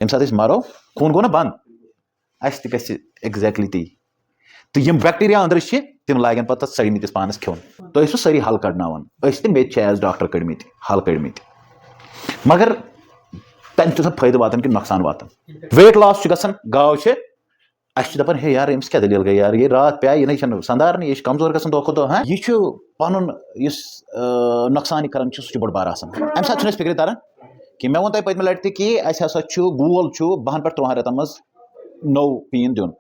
यम साथ मरो खून गो ना बंद अस एग्जैक्टली ती तो यम बैक्टीरिया अंदर तिम लागन पे सड़मिस पानस खोन तो सारी हल कड़नान मे एज डॉक्टर कड़मित हल कड़मित मगर तम फायदे वातान कि नुकसान वातान वेट लॉस गाव दपान हे यार अम्स क्या दलील गई यार ये रात पे ये संदारन ये कमजोर गन दो दो हाँ यह पन नुकसान कर सह बड़ बार अम सात फिक्र तरन कि मे वो पत्म लट कि असा गोल 12 पे 13 रेतन मज नौ पीन दिन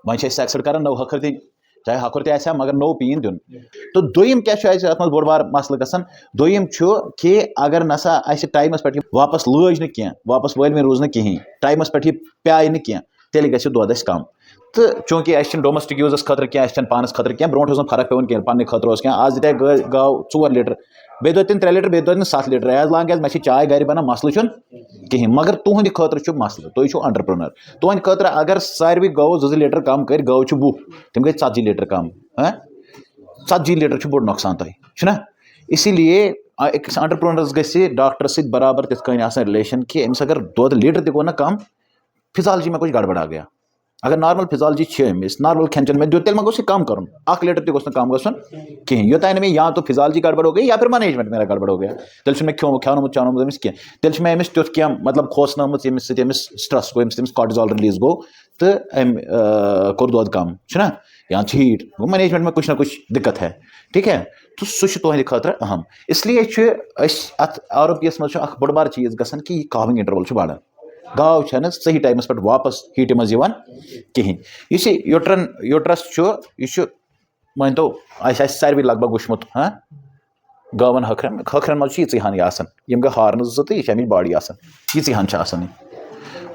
वह एक्सपेक्ट कर नौ हखर दिन चाहे हखर तह मगर नौ पीन दिन तो दोम क्या बोड़ बार मसल गसान दोम कि अगर नसा टाइमस पे वापस लज न वापस वलम रूज न कहें टाइमस पे प्याय न तेल गि दोद कम तो चूंकि डोमेस्टिक यूजस खतर क्या पानस खतर क्या ब्रो फर्क पे कह पे खतर आज दिता गाव 4 लीटर बे दिन 3 लीटर बे दिन 7 लीटर एज लॉन्ग एज मे चाय घर बना मसल कहें मगर तुंद खतर मसल तुम एंटरप्रेन्योर तुंद खतर अगर सारे गौ 2 लीटर कम कर गौ 20 तम गई 40 लीटर कम 40 लीटर बोड़ नुकसान तुम इसीलिए अकिस एंटरप्रेन्योरस गि डॉक्टर सत बराबर तिथ रिलेशन कि अमिस अगर दुध लीटर तक गो ना कम फिजियोलॉजी में कुछ गड़बड़ आ गया अगर नॉर्मल फिजियोलॉजी अमिस नॉर्मल खेन चेन में दित तेल गोस कम कर 1 लीटर तक कम गन कहें योतान में या तो फिजियोलॉजी गड़बड़ हो गई या फिर मैनेजमेंट मेरा गड़बड़ हो गया तेल मे खेनमुत चानमुत अमिस कह तेल मे अमिस तुथ क्या मतलब खोसनमुत यमिस स्ट्रेस गो तमिस कॉर्टिजोल रिलीज गो तो अम कोर दुध कम या हीट गो मैनेजमेंट में कुछ ना कुछ दिक्कत है ठीक है तो सह तुंद खतर अहम इसलिए अत आरोपियस मज बड़ बार चीज गसान कि काविंग इंटरवल बढ़ान गाव सही टाइमस पे वापस हीट मज कहें इस यूट्रस यह मान तो सारे लगभग वुचमुत हाँ गवन हखरन मज यीहन यम गई हार्न 2 तो यह बॉडी यीहन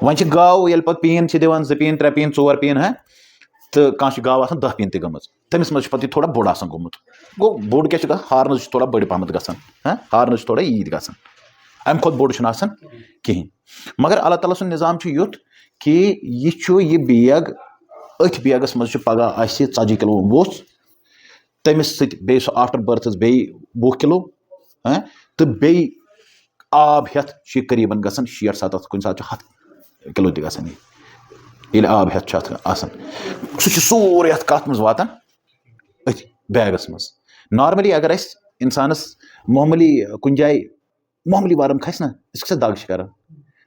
वह गाव ये पीन दिवान 2 पीन 3 पीन 4 पीन हाँ तो कह गाव 10 पीन तक गम तमिस मज पे थोड़ा बोड़ गोमुत गो बोड़ क्या हार्न थोड़ा बड़ पहमत गसान हाँ हार्न थोड़ा ईद गसान अम खुद बोड़ कहें मगर अल्लाह ताला सुन निज़ाम युथ कि यह बैग अथ बैगस मज पगह 40 किलो वोथ तमिस बे आफ्टर बर्थ बे 20 किलो हाँ तो बे आब हेथ करीबन गसान 60-70 कुछ सात 100 किलो तक गसान ये आब हेथ सह सोरे अत कत मज वातान अथ बैगस मज नॉर्मली अगर इंसानस मामूली कुछ जाए मामूली वारम खस ना इसके दाग कर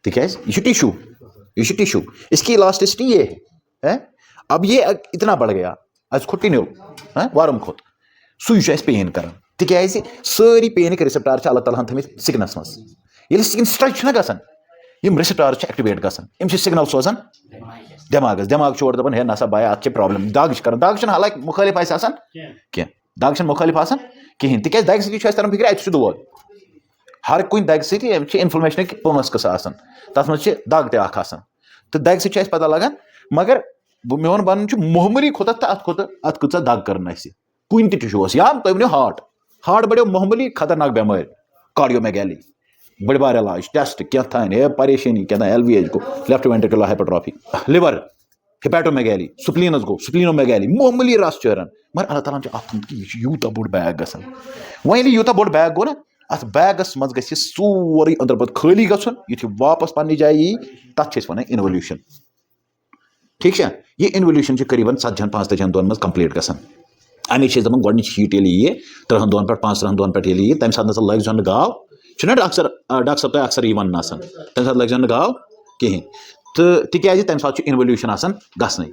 तिकाज यह टिश्यू इसकी इलास्टिसिटी ये है अब ये इतना बढ़ गया आज कंटिन्यू वारम खोत सह पेन कर तिकाज सारी पेन रिसेप्टार अल्लाह ताला थमित सिकनस मज ये सिकन स्ट्रेच गसान यम रिसेप्टार एक्टिवेट गसान यम सिग्नल सोजान दिमाग चोर दपान है नसा बाया अत प्रॉब्लम दाग कर हालांकि मुखालिफ कह दाग मुखालिफ कहें तिकाज दाग सती तरह फिक्र अत दोद हर कुछ दग सती इन्फ्लमेशन 5 कस तथ मज दग तक तो दग सह पता लगान मगर मोन वन मामूली खोत अत कच दग कर कुन टिश्यूस या तुम वो हार्ट बढ़ो मामूली खतरनाक बेमार कार्डियोमेगाली बड़ बार इलाज टेस्ट क्या है परेशानी क्या LVH गो left ventricular hypertrophy liver hepatomegaly स्प्लीनस गो स्प्लीनोमेगाली मामूली रस चरन मगर अल्लाह ताला कि यूता बोड़ बैग गसान वह यूता बोड़ बैग गो ना अत बैगस मज गि सोरे अंदर पे खाली गन यु वापस पन्ने जाए यी तथ वन इन्वोल्यूशन ठीक है ये इन्वोल्यूशन करीबन 40-45 दोन मज कंप्लीट गसान अमे दपान गोड हीट ये 3 दोन पे 5 दोन पे ये तम सात ना लग जन गाव अक्सर डॉक्टर साहब अक्सर यह वन तम सात लग जन गाव कहें तो तिकाज तम सात इन्वोल्यूशन गसन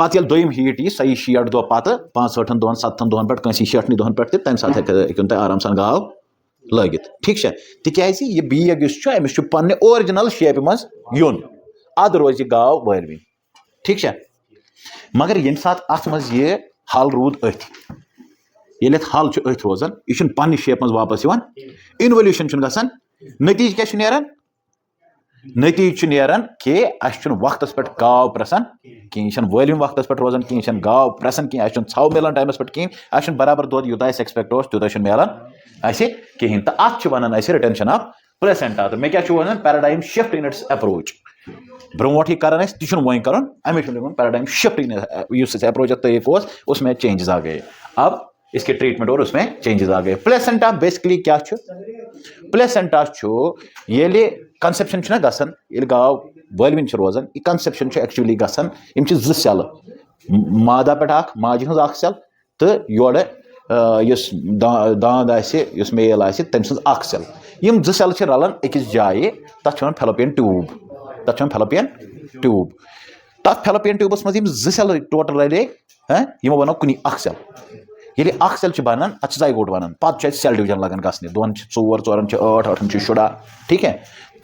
पे दोम हीट यी सही 60 दो पे 65 दोन 7 दोन पे 60 दोन पे तम सात हेन आराम सान गाव लगित ठीक है तिकाज यह बैग अमिस पे ओरिजिनल शेप मज युन अद रोज गाव वरविन ठीक है मगर ये सात अत मज ये हल रूद अथ ये हल अथ रोजान यह पे शेप मज वापस इन्वोल्यूशन गसान नतीज क्या नतीज नेरान कि अस वक्त पे गाव प्रसान कहीं वलम वक्त पे रोजान कहीं गाव प्रसान कहीं छव मिलान टाइमस पे कहीं अस बराबर दुध यूत एक्सपेक्ट तूत मिलान कहें तो अत वन रिटेंशन ऑफ प्लेसेंटा तो मे क्या one paradigm shift in its approach bro कर ती वो कर पैराडाइम शिफ्ट इन अप्रोच तरीक उसमें चेंजेस आ गए अब इसके ट्रीटमेंट और उसमें चेंजेस आ गए। प्लेसेंटा बेसिकली क्या छु? प्लेसेंटा छु येले कंसेप्शन छु ना गसन, येले गाव वलविन छु रोजन, ये कंसेप्शन छु एक्चुअली गसन, इम छु 2 सेल, मादा पेट अख, माजि हंस अख सेल, तो योड़ युस दांद आसे, युस मेल आसे, तम सं अख सेल, यम 2 सेल छु रलन अकिस जाय, तथ छु फेलोपियन ट्यूब, तथ छु फेलोपियन ट्यूब, तथ फेलोपियन ट्यूबस मज यम 2 सेल टोटल रले, यमो बनो कुनी अख सेल, ये अख सेल बनान अत जाइगोट वन, पे सेल डिवीजन लगन गसने, 2 4 4 8 8 शुरा, ठीक है,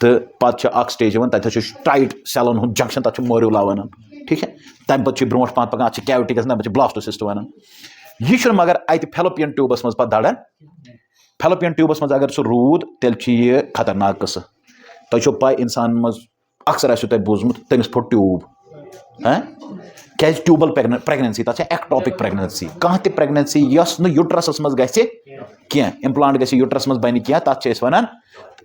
तो पे अख स्टेज तक टाइट सेलन हूँ जंक्शन, तक मोरूला वन, ठीक है, तम पे ब्रो पा पकान अत कैविटी गन ब्लास्टोसिस्ट वन, यह मगर अत फेलोपियन ट्यूबस मज दड़न, फेलोपियन ट्यूबस मज अगर सह रूद तेल यह खतरनाक कस, तुम पाई इंसान मज अक्सर आसो तुम बूजमुत तमिस फुट ट्यूब, क्या ट्यूबल प्रेगनेंसी, तथा एक्टॉपिक प्रेगनेंसी, कह प्रेगनेंसी यस न यूट्रसस मज गि इम्प्लांट गि यूट्रस मज बन क्या, तथ वन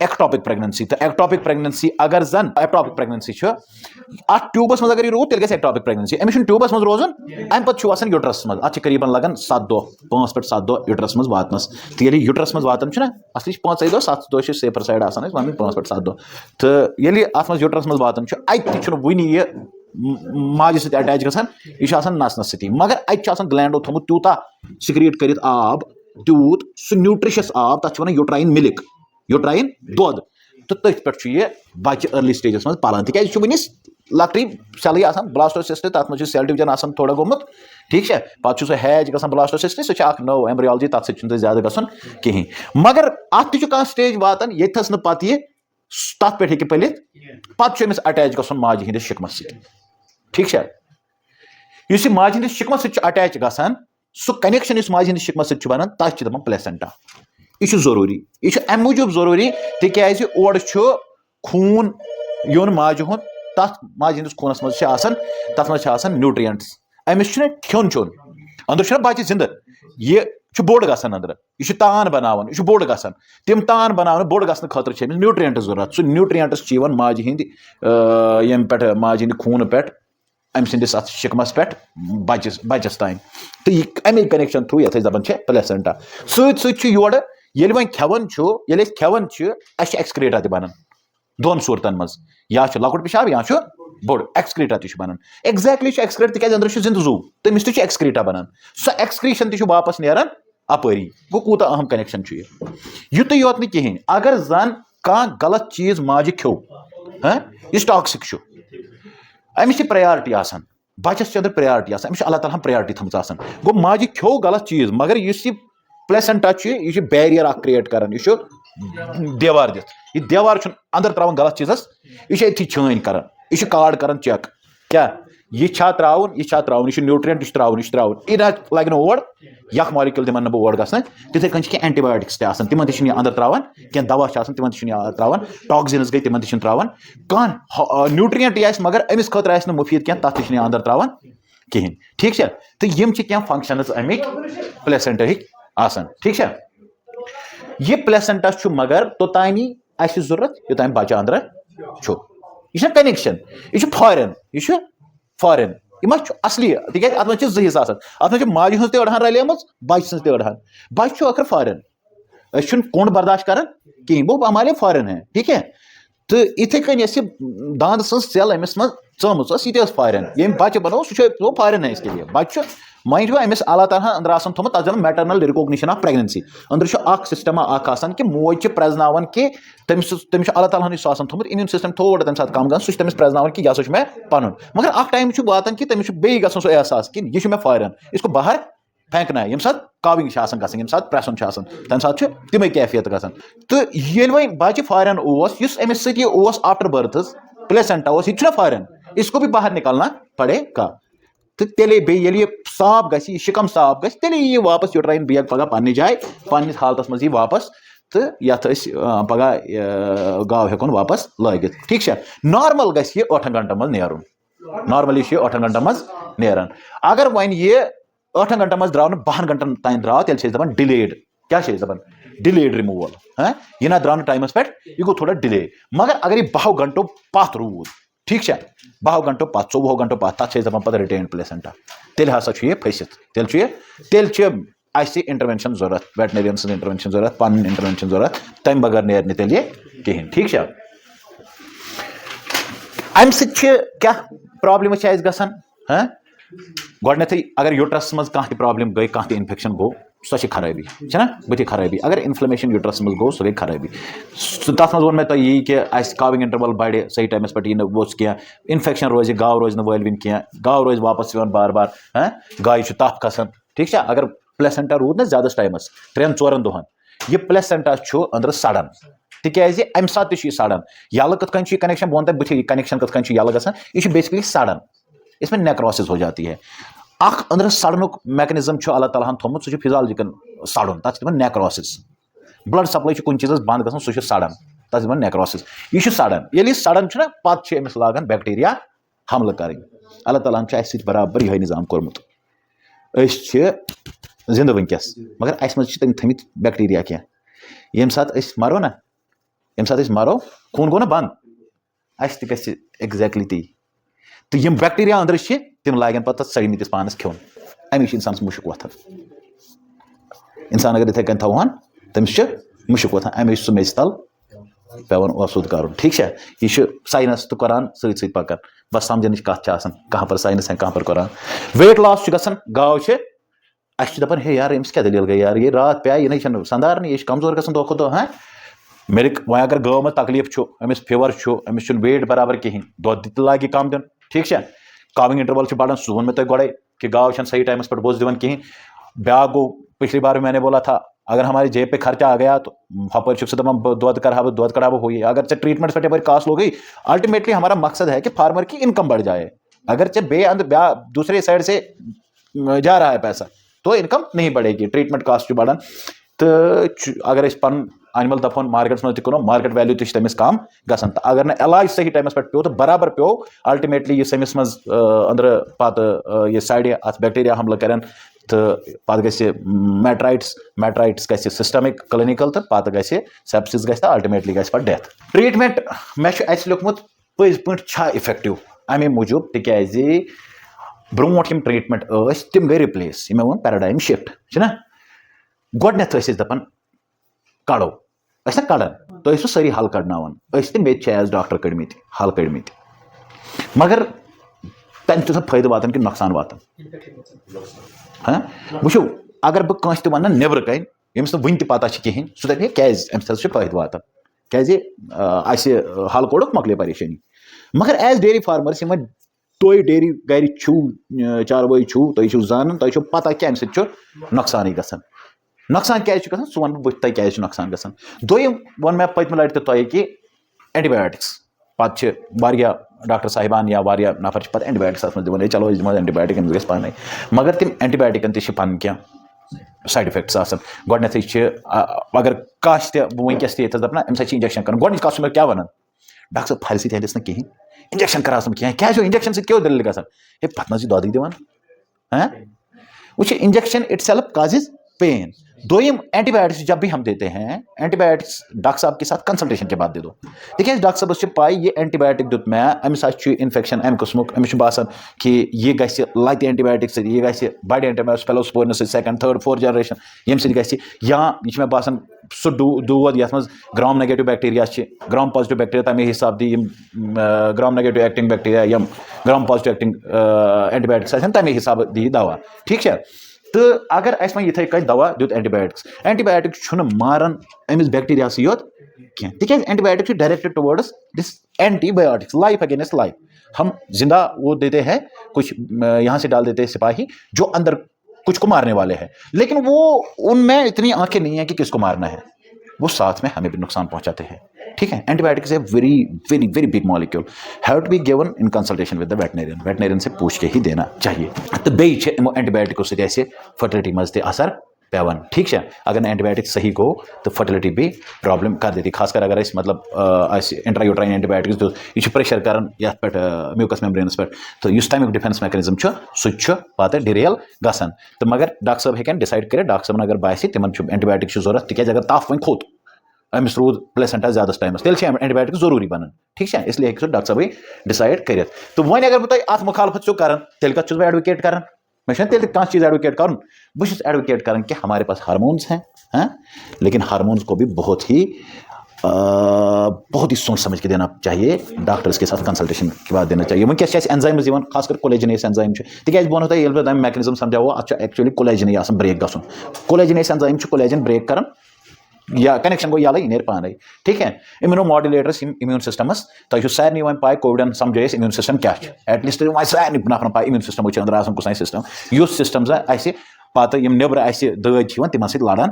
एक्टॉपिक प्रेगनेंसी, तो एक्टॉपिक प्रेगनेंसी अगर जन एक्टॉपिक प्रेगनेंसी अत ट्यूबस मज अगर यह रूद तेल गि एक्टॉपिक प्रेगनेंसी, अमिस ट्यूबस मज रोजन, अम पे यूट्रस मज, अत करीबन लगन 7 दह 5 पे 7 दह यूट्रस मज वातनस, तो ये यूट्रस मज वातान ना असली 5 दह 7 दह सेफर साइड आसान 5 पे 7 दह, तो ये अत मज यूट्रस मज वातान अत वन यह माजे सत अटैच गसान, यह नसनस सती, मगर अत ग्लैंडो थोमुत तूता सिक्रिएट करित आब तूत सह न्यूट्रिशियस आब, तथ वन यूट्राइन मिल्क, यूट्राइन दुध, तो तथ पे यह बच्चे अर्ली स्टेजस मज पलान, तिक वनिस लकटी सेल ब्लास्टोसिस्ट, तथ मज सेल डिवीजन थोड़ा गोमुत, ठीक है, पे सह हैच गसान ब्लास्टोसिस्ट, सह नव एम्ब्रियोलॉजी, तथ सह ज्यादा गसन कहीं, मगर अत स्टेज वातान यथस न पे यह तथ पे पलित, पे अटैच गसन माजे हंदिस शिकमस सत, ठीक है, इस माजे हंदिस शिकमस सत अटैच गसान, सह कनेक्शन इस माजे हंदिस शिकमस सत बनान, तथ दपान प्लेसेंटा, यह जरूरी, यह अम मूजूब जरूरी तिक ओर खून योन माजे हुंद, तथ माजे हंदिस खूनस मज तथ मज न्यूट्रिएंट्स, अमिस खेन चोन, अंदर बच्चे जिंद, यह बोड़ गसान अंदर, यह तान बनावन, यह बोड़ गसान, तम तान बनावन बोड़ गसन खतर न्यूट्रिएंट्स जरूरत, सह न्यूट्रिएंट्स यह माजे हंद यम पे माजे हंद खून पे अम सस अत शिकमस पे बचस तान, तो यह अमे कनेक्शन थ्रू ये दपान प्लेसेंटा, सत योर ये वो खेवन ये खेवन एक्सक्रीटा बनान 2 सूरतन मज, या लकुट पेशाब या बोड़ एक्सक्रीटा बनान, एक्जैक्टली एक्सक्रीट तिक अंदर जिंद जू, तमिस एक्सक्रीटा बनान, सह एक्सक्रीशन वापस नेरान अपरी, गो कूत अहम कनेक्शन युत योत न कहें, अगर जन कह गलत चीज माजे खो, यह टॉक्सिक अमिस प्रायोरिटी आसान, बचस अंदर प्रायोरिटी आसान, अमिस अल्लाह ताला प्रायोरिटी थमज आसान, गो माजे खो गलत चीज, मगर यह प्लेसेंटा यह बैरियर क्रिएट कर, यह देवार दिथ, यह देवार अंदर त्रावन गलत चीजस, यह अथी छान कर, यह कार्ड कर चेक क्या यह त्रावन, यह न्यूट्रिएंट त्रावन यह लगे ओर यख मॉलिक्यूल दिन ओर गसन, तिथे कन कह एंटीबायोटिक्स तिम अंदर त्रावन, कह दवा तिम त्रावन, टॉक्सिन्स गई तिम त्रावन, कह न्यूट्रिएंट आस मगर अमिस खतर आस मुफीद कह तथ अंदर त्रावन कहें, ठीक है, तो यम कह फंक्शनस अमिक प्लेसेंटा आसान, ठीक है, यह प्लेसेंटा मगर तोतानी आस जरूरत योतान बच्चे अंदर यह कनेक्शन, यह फॉरेन, यह फॉरेन, यह असली तिक अत मज 2 हिस्सा अत मज माजे हंस अड़हान रलेम बच्चे सज अड़हान, बच्चे आखिर फॉरेन, कोंड बर्दाश्त कर कहीं, वो हमारे फॉरेन है, ठीक है, तो इथे कन दांद सं सेल अमिस मज यह फॉरेन, ये बच्चे बनो सह फॉरेन है, इसके लिए बच्चे माइंड अमिस अल्लाह ताला अंदर आसान थोमुत, तथ मैटरनल रिकॉग्निशन ऑफ प्रेगनेंसी, अंदर सिस्टम कि मोज प्रेजनावन कि तमिस अल्लाह ताला सह आसान थोमुत, इम्यून सिस्टम थोड़ा तम साथ कम गन, सह तमिस प्रेजनावन कि यह मे पन, मगर अख टाइम वातान कि तमिस बे गसन सह एहसास कि यह मे फॉरेन, इसको बाहर फेंकना है, यम साथ काविंग गसन, यम साथ प्रेसन तम साथ तिमे कैफियत गसन, तो ये वो बच्चे फॉरेन अमिस सत आफ्टर बर्थ प्लेसेंटा यह फॉरेन, इसको भी बाहर निकालना पड़ेगा, तो तेले ये साफ गि शिकम साफ गि तेले यह वापस यूट्राइन बैग पगह पन्ने जाए पन्निस हालतस मज वापस, तो यथ पगह गाव हेकन वापस लगित, ठीक है, नॉर्मल गि 8 घंटन मज नेरुन, नॉर्मली 8 घंटन मज नेरान, अगर वन यह 8 घंटन मज द्राव 12 घंटन तान द्राव तेल दपान डिलेड, क्या दपान डिलेड रिमूवल, यह ना द्राव टाइमस पे यह गो थोड़ा डिले, मगर अगर यह 12 घंटों पथ रूद, ठीक है, 12 घंटों पथ 24 घंटों पथ तथ दपान पे रिटेन प्लेसेंटा, तेल हसा फसित, तेल आसि इंटरवेंशन जरूरत वेटनरियन सं इंटरवेंशन जरूरत पन इंटरवेंशन जरूरत तम बगैर नेर तेल ये कहें ठीक है अम क्या प्रॉब्लम गसान हाँ गोडनेथै अगर यूट्रस मज कह प्रॉब्लम गई कह इन्फेक्शन गो सो खराबी ना बुत खराबी अगर इन्फ्लेमेशन यूट्रस मज गो सो गई खराबी तथ मज वो मे तुम यी कि काविंग इंटरवल बढ़ सही टाइमस पे वोस कह इन्फेक्शन रोज गाव रोज नलविन कह गाव रोज वापस बार बार हाँ गाय तफ खसान ठीक है अगर प्लेसेंटा रूद ना ज्यादा टाइमस 3-4 दोहन यह प्लेसेंटा अंदर सड़न तिकाज अमि सात सड़न यल कथ कनेक्शन बह बुथ कनेक्शन कथ यल ग यह बेसिकली सड़न इसमें नेक्रोसिस हो जाती है अंदर सड़नुक मैकेनिज्म अल्लाह ताला थोमुत सह फिजियोलॉजिकल सड़न तथ नेक्रोसिस ब्लड सप्लाई कुछ चीज़ बंद ग सह सड़न तथ नेक्रोसिस यह सड़न ये सड़न पे अमिस लागान बैक्टीरिया हमल कर अल्लाह ताला बराबर यह निज़ाम कोर्मुत जिंद वनकस मगर अस मज थमित बैक्टीरिया क्या ये सात मरो ना ये सात मरो खून गो ना बंद अस एग्जैक्टली ती तो यम बैक्टीरिया अंदर तिम लागन पे सड़मिस पानस खोन अमिश इंसान मुशक वथन इंसान अगर इथे कन थवान तमिस मुशक वथन अमिश सह मेज तल पेवन वसूद कर ठीक है यह साइंस तो करान सत पकान बस समझन कत कहाँ पर साइंस है कहाँ पर करान वेट लॉस गसान गाव अस दपान हे यार अमिस क्या दलील गई यार ये रात पे यह नहीं संदार ये कमजोर गसान दो खुद हाँ मेरिक वह अगर गव में तकलीफ अमिस फीवर अमिस वेट बराबर कहें दुध लागे कम दिन ठीक है काविंग इंटरवल बढ़ान सह वो तुम गोड़े कि गाव सही टाइमस पर बोझ दिवन कहें ब्या गो पिछली बार मैंने बोला था अगर हमारी जेब पे खर्चा आ गया तो हपर दपान दुध कढ़ा हो अगर ट्रीटमेंट पे यप कास्ट हो गई अल्टीमेटली हमारा मकसद है कि फार्मर की इनकम बढ़ जाए अगर दूसरे साइड से जा रहा है पैसा तो इनकम नहीं बढ़ेगी ट्रीटमेंट कास्ट बढ़ान तो अगर पन एनिमल दफोन मार्केट मज तुनो मार्केट वैल्यू तमिस कम गसान तो अगर ना इलाज सही टाइमस पे पे तो बराबर पे अल्टीमेटली अमिस मज अंदर पे यह सड़ अत बैक्टीरिया हमल कर तो पे ग मैट्राइट्स ग सिस्टमिक क्लिनिकल तो पे ग सेप्सिस ग अल्टीमेटली ग डेथ ट्रीटमेंट मे लिखमुत पज पे इफेक्टिव अमे मूजूब तिकाज ब्रोट यम ट्रीटमेंट तम गई रिप्लेस मे वो पैराडाइम शिफ्ट ना गोडनेथ दपान कड़ो ना कड़न तो सारी हल कड़नावन मे एज डॉक्टर कड़मित हल कड़मित मगर तम फायदे वातान कि नुकसान वातान हाँ वो अगर बस वन नबर कन यमिस वन पता कहें सह दप क्या अमे फायदे वातान क्या हल कोड़क मकले परेशानी मगर एज डेयरी फार्मर्स तुम डेयरी गर चारवाई तुम जान तुम पता कि अमे नुकसान गसान नुकसान क्या सह वन बह तुम क्या नुकसान गसान दोम वो मे पत्म लटि तुम कि एंटीबायोटिक्स पे डॉक्टर साहिबान या नफर पे एंटीबायोटिक्स अत दिवान चलो दिमो एंटीबायोटिक अमिस पाने मगर तम एंटीबायोटिकन पन क्या साइड इफेक्ट्स गोडनेथ अगर कह वनकस दपना अमे इंजेक्शन कर गोड कस्टमर क्या वन डॉक्टर साहब फल सहिस ना कहें इंजेक्शन करा कहें क्या इंजेक्शन से क्यों दलील गसान हे पत दुद दिवान हाँ वो injection itself causes pain दोम एंटीबायोटिक्स जब भी हम देते हैं एंटीबायोटिक्स डॉक्टर साहब के साथ कंसल्टेशन के बाद दे दो देखिए डॉक्टर साहब पाई ये एंटीबायोटिक दुत मैं अमिस इन्फेक्शन अमे कस्मुक अमिस बासान कि यह लत एंटीबायोटिक यह बड़ antibiotics cephalosporin second third fourth generation यम या यह मे बासान सह दूध ये gram negative bacteria gram positive bacteria तमें हिसाब दी ग्राम नेगेटिव एक्टिंग बैक्टीरिया यम ग्राम पॉजिटिव एक्टिंग एंटीबायोटिक्स तमें हिसाब दी दवा ठीक है तो अगर अस वो इथे कन दवा दुत एंटीबायोटिक्स मारान अमिस बैक्टीरिया योत क्या तिकाज antibiotics directed towards this antibiotics life against life हम जिंदा वो देते हैं कुछ यहाँ से डाल देते हैं सिपाही जो अंदर कुछ को मारने वाले हैं लेकिन वो उनमें इतनी आंखें नहीं है कि किसको मारना है वो साथ में हमें भी नुकसान पहुंचाते हैं ठीक है एंटीबायोटिक्स है very very very big molecule have to be given in consultation with the veterinarian से पूछ के ही देना चाहिए तो बे एंटीबायोटिको से फर्टिलिटी मज ते असर पेवन ठीक है अगर एंटीबायोटिक सही गो तो फर्टिलिटी भी प्रॉब्लम कर देती खासकर अगर मतलब इंट्रायूट्राइन एंटीबायोटिक्स तो यह प्रेशर कर पे म्यूकस मेम्ब्रेनस पे तो इस तमिक डिफेंस मैकेनिज्म सह पे डिरेल गसान तो मगर डॉक्टर साहब हेकन डिसाइड कर डॉक्टर साहब अगर बासी तिमन एंटीबायोटिक जरूरत तिकाज अगर ताफ वो खोत अमिस रूद प्लेसेंटा ज्यादा टाइमस तेल एंटीबायोटिक जरूरी बनन ठीक है इसलिए डॉक्टर साहब डिसाइड कर तो वो अगर बह अत मुखालफत कर तेल कत एडवोकेट कर मैं तेल कह चीज़ एडवोकेट कर बहुत एडवोकेट कर कि हमारे पास हार्मोन्स हैं लेकिन हार्मोन्स को भी बहुत ही सोच समझ के देना चाहिए डॉक्टर्स के साथ कंसल्टेशन के बाद देना चाहिए वैस एंजाइम्स खासकर कोलेजनेस एंजाइम तक बो तुम मैकेनिज्म समझावो अत एक्चुअली कोलेजन ब्रेक गन कोलेजनेस एंजाइम कोलेजन ब्रेक कर या कनेक्शन गो यल यह पान ठीक है इम्यूनोमॉड्यूलेटर्स इम्यून सिस्टमस तुम सारे वो पाई कोविडन समझे इम्यून सिस्टम क्या एटलीस्ट वो सारे नफर पाई इम्यून सिस्टम अंदर कुछ सिस्टम युस सिस्टम अस पत्त नबर दद तिम लड़ान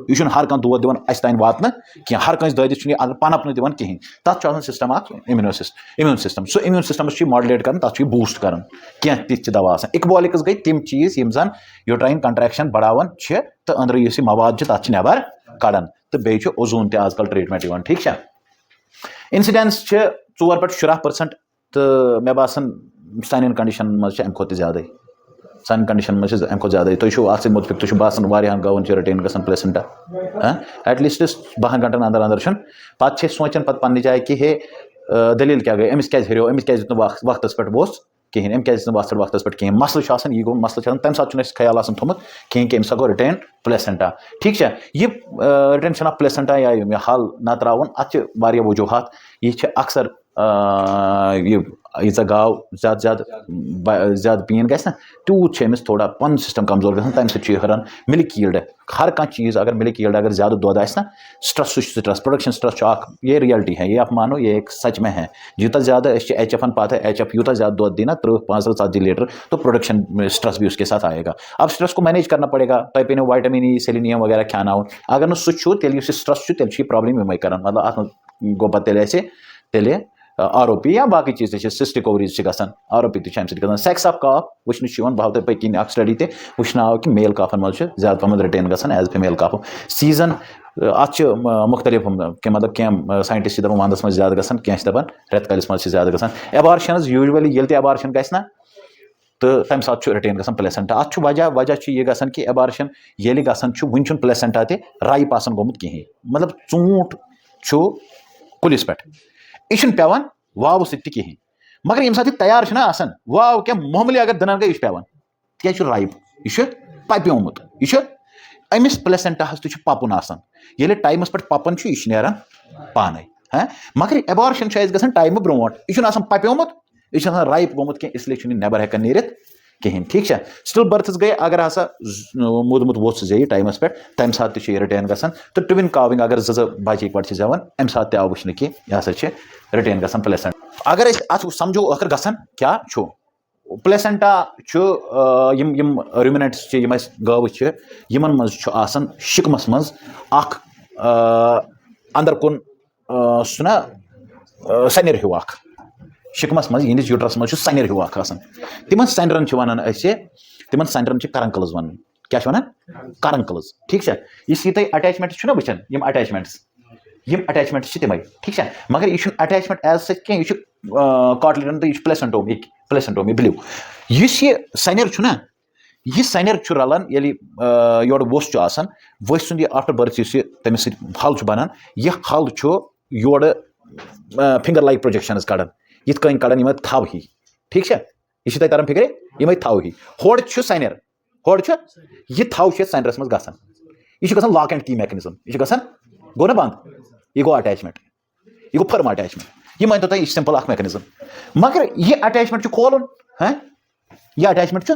यह हर कह दौद दिवान अस तान वात कह हर कंस ददिस पनप दिवान कहें तथ system immune system so immune systems modulate कर तथ बूस्ट कर कह तिथ दवा इक्बॉलिक्स गई तिम चीज़ यम जन यूट्राइन कंट्रैक्शन बढ़ावान तो अंदर यह मवाद तथ नबर कड़ान तो बे ओजोन तजकल ट्रीटमेंट ठीक है इंसिडेंस 4 पे 10% तो मे बासान सान कंडीशन मज ज्यादा सान कंडीशन मज ज्यादा तुम मुतफिक तुम बासान वारियान गवन रिटेन गसन प्लेसेंटा एटलीस्ट 12 घंटन अंदर अंदर पे सोचान पे पन्ने जाए कि हे दलील क्या गई अमिस क्या हरियो अमिस क्या वक्त पे बोस कहें अम क्या वक्त पे कहें मसल यह गो मसल तम सात ख्याल थोमुत कहें कि गो रिटेन प्लेसेंटा ठीक है यह रिटेंशन ऑफ प्लेसेंटा या हल न त्रावन अत वजूहत यह अक्सर यह गाव ज्यादा पीन गस तूत थोड़ा पन सिस्टम कमजोर गसान तम सरान मिल्क यील्ड हर कह चीज़ अगर मिल्क यील्ड अगर ज्यादा दूध आना स्ट्रेस स्ट्रेस प्रोडक्शन स्ट्रेस ये रियलिटी है ये आप मानो ये एक सच में है यूत ज्यादा HF पता है HF यूत ज्यादा दूध दी ना 30-35 लीटर तो प्रोडक्शन स्ट्रेस भी उसके साथ आएगा अब स्ट्रेस को मैनेज करना पड़ेगा तुम पे वाइटामिन E सेलेनियम वगैरह खाना अगर नुह तेल स्ट्रेस तेल प्रॉब्लम यमे कर मतलब अत गो पे तेल ROP या बाकी चीज़ सिस्टिक ओवरीज गसान ROP तक सेक्स ऑफ काफ वुन बहुत पकिन स्टडी तन आव कि मेल काफन मज ज्यादा पहम रिटेन गसान एज फीमेल काफ सीजन अत मुख्तलिफ मतलब कह साइंटिस्ट दपान वंदस मज ज्यादा गसान कह दपान रेतकालिस मज ज्यादा गसान एबार्शनस यूजुअली ये एबार्शन गना तो तम सात रिटेन गसान प्लेसेंटा अत वजह यह गसान कि एबार्शन ये गसान वन प्लेसेंटा ते राइप आसान गोमुत कहें मतलब चूंट कुलिस पे यह पेवान वाव सत कहें मगर ये सात तैयार आसान वाव क्या मामूली अगर दनान गई यह पेवान क्या राइप यह पप्योमुत यह अमिस प्लेसेंटाहस तो पपुन आसान ये टाइमस पे पपन यह नेरान पाने मगर एबार्शन गसान टाइम ब्रोट यह पप्योमुत यह राइप गोमुत कह इसलिए नबर हेकान नीरित कहें ठीक है स्टिल बर्थस गई अगर हसा मोदमुत वो जे टाइमस पे तम सात रिटेन गसान तो ट्विन काविंग अगर बच्चे पे जवान अम सात आव वुचन कि यह हसा रिटेन गसान प्लेसेंट अगर अत समझो आखिर गसान क्या प्लेसेंटा रूमिनेंट्स गव यमन मज शिकमस मज अंदर कुन सुना सनर हूँ शिकमस मज यहस यूट्रस मज सनर हूँ तिम सनरन तिम सनरन करंकल्स वन क्या वन करंकल्स ठीक है इस तुम अटैचमेंट वुचान यम अटैचमेंट तमें ठीक है मगर यह अटैचमेंट एज सच कह कॉटलिडन तो यह प्लेसेंटोम बिल्यू इस सनर यह सनर रलान ये योर वोस वस सुंद आफ्टर बर्थ तमिस हल बनान यह हल your finger like projection Kadan यिथ कन कड़ान यम थव ही ठीक है यह तरन फिक्रे यम थव ही होड़ सनर होड़ यह थव सनरस मज गसान यह गसान लॉक एंड की मैकेनिज्म यह गसान गो ना बंद यह गो अटैचमेंट यह गो फर्म अटैचमेंट यह मानतो तुम सिंपल मैकेनिज्म मगर यह अटैचमेंट खोलन यह अटैचमेंट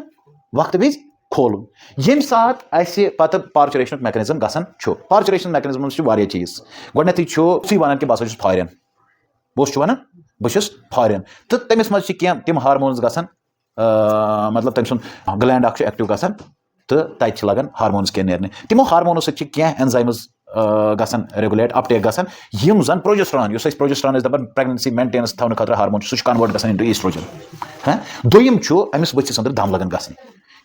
वक्त विज खोलन यम सात पे पार्चुरेशन मैकेनिज्म गसान पार्चुरेशन मैकेनिज्म चीज़ गोडनेथ वन कि बस फॉरेन बस वन बहुत फॉरेन तो तमिस मज तिम हार्मोन्स गसान मतलब तम सुन ग्लैंड एक्टिव गसान तो तत लगान हार्मोन्स कह नेरने तिमो हार्मोनों सह एंजाइम्स गसान रेगुलेट अपटेक गसान यम जन प्रोजेस्टेरॉन प्रोजेस्टेरॉन दपान प्रेगनेंसी मेंटेनेंस थवन खतर हार्मोन सह कन्वर्ट गसान इनटू ईस्ट्रोजन दोयम अमिस बच्चस अंदर दम लगन गसन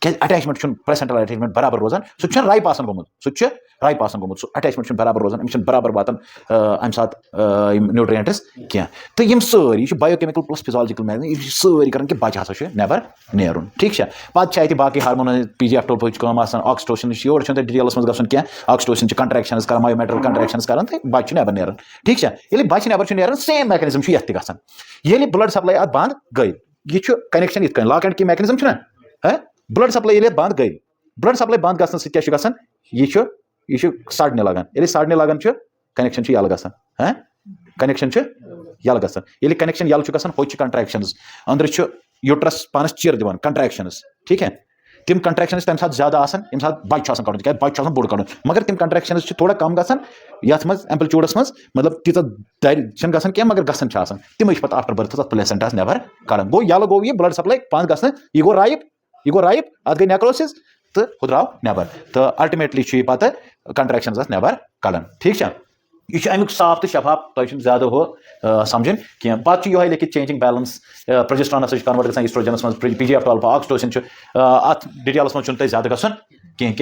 क्या अटैचमेंट प्लेसेंटल अटैचमेंट बराबर रोजान सह राइप आसान गोमुत सह राइप आसान गोमुत सह अटैचमेंट बराबर रोजान अमिस बराबर वातान अम सात न्यूट्रिएंट्स क्या तो यम सारी बायोकेमिकल प्लस फिजियोलॉजिकल मैनेज सारी कर कि बच्चे हसा नबर नेरुन ठीक है पे बाकी hormone PGF12 oxytocin your details मज गसन क्या ऑक्सीटोसिन कंट्रैक्शन कर मायोमेट्रियल कंट्रैक्शन कर तो बच्चे नबर नेरान ठीक है ये बच्चे नबर नेरान सेम मैकेनिज्म ये गसान ये ब्लड सप्लाई अत बंद गई यह कनेक्शन इत लॉक एंड की मैकेनिज्म है ब्लड सप्लाई ये बंद गई ब्लड सप्लाई बंद गसन सह क्या गसन यह सड़ने लगान ये सड़ने लगान कनेक्शन यल गसन कनेक्शन यल गसन ये कनेक्शन यल गसन हो कंट्रैक्शंस अंदर यूट्रस पानस चिर दिवान कंट्रैक्शंस ठीक है तिम कंट्रैक्शंस तम साथ ज्यादा आसान यम साथ बच्चा कड़न क्या बच्चा बोड़ कड़न मगर तिम कंट्रैक्शंस थोड़ा कम गसन यथ मज एम्पलीट्यूडस मज मतलब तीत दर गसन क्या मगर गसन तिम पे आफ्टर बर्थ तथ प्लेसेंटास नेबर कड़न गो यल गो यह ब्लड सप्लाई बंद गसन यह गो राइप अत गई नेक्रोसिस तो हु द्राव नेबर तो अल्टीमेटली पे कंट्रैक्शंस नेबर कड़न ठीक है यह अमुक साफ तो शफाफ तुम ज्यादा हो समझन कह पे ये लिखित चेंजिंग बैलेंस प्रोजेस्टेरॉन कन्वर्ट गसान ईस्ट्रोजनस मज PGF12 ऑक्सीटोसिन अत डिटेल्स मज ज्यादा गसन कह